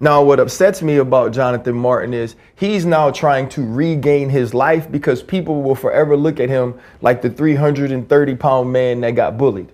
Now, what upsets me about Jonathan Martin is he's now trying to regain his life because people will forever look at him like the 330-pound man that got bullied,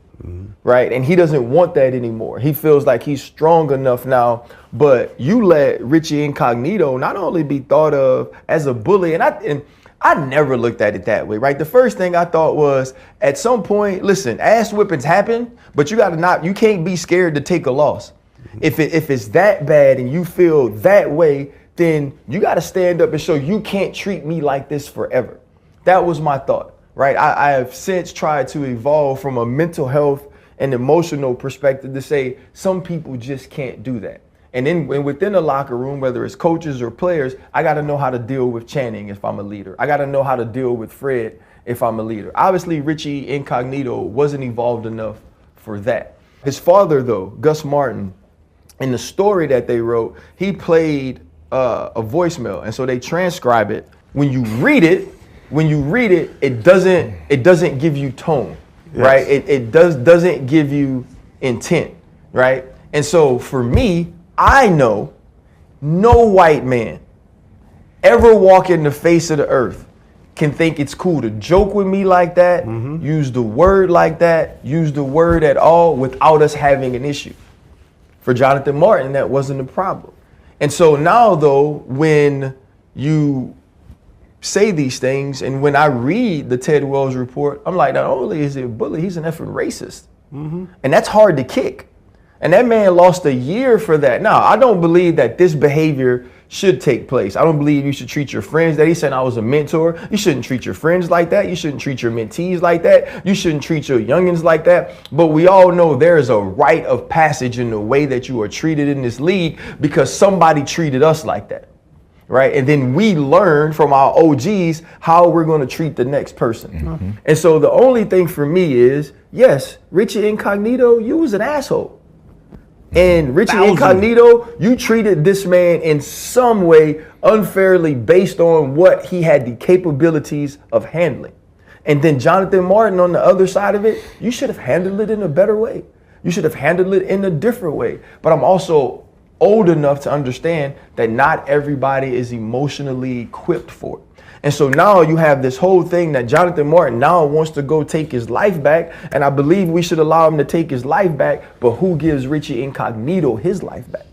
right? And he doesn't want that anymore. He feels like he's strong enough now, but you let Richie Incognito not only be thought of as a bully, and I never looked at it that way, right? The first thing I thought was, at some point, listen, ass whippings happen, but you can't be scared to take a loss. If it's that bad and you feel that way, then you got to stand up and show you can't treat me like this forever. That was my thought, right? I have since tried to evolve from a mental health and emotional perspective to say some people just can't do that. And then within the locker room, whether it's coaches or players, I got to know how to deal with Channing if I'm a leader. I got to know how to deal with Fred if I'm a leader. Obviously, Richie Incognito wasn't evolved enough for that. His father, though, Gus Martin, in the story that they wrote, he played a voicemail, and so they transcribe it. When you read it, it doesn't give you tone, yes. Right? It doesn't give you intent, right? And so for me, I know no white man ever walking the face of the earth can think it's cool to joke with me like that, use the word like that, use the word at all without us having an issue. For Jonathan Martin, that wasn't a problem. And so now, though, when you say these things, and when I read the Ted Wells report, I'm like, not only is he a bully, he's an effing racist. And that's hard to kick. And that man lost a year for that. Now, I don't believe that this behavior should take place. I don't believe you should treat your friends that he said I was a mentor. You shouldn't treat your friends like that. You shouldn't treat your mentees like that. You shouldn't treat your youngins like that. But we all know there is a rite of passage in the way that you are treated in this league because somebody treated us like that, right? And then we learn from our OGs how we're going to treat the next person. And so the only thing for me is, yes, Richie Incognito, you was an asshole. And Richie Incognito, you treated this man in some way unfairly based on what he had the capabilities of handling. And then Jonathan Martin on the other side of it, you should have handled it in a better way. You should have handled it in a different way. But I'm also old enough to understand that not everybody is emotionally equipped for it. And so now you have this whole thing that Jonathan Martin now wants to go take his life back. And I believe we should allow him to take his life back. But who gives Richie Incognito his life back?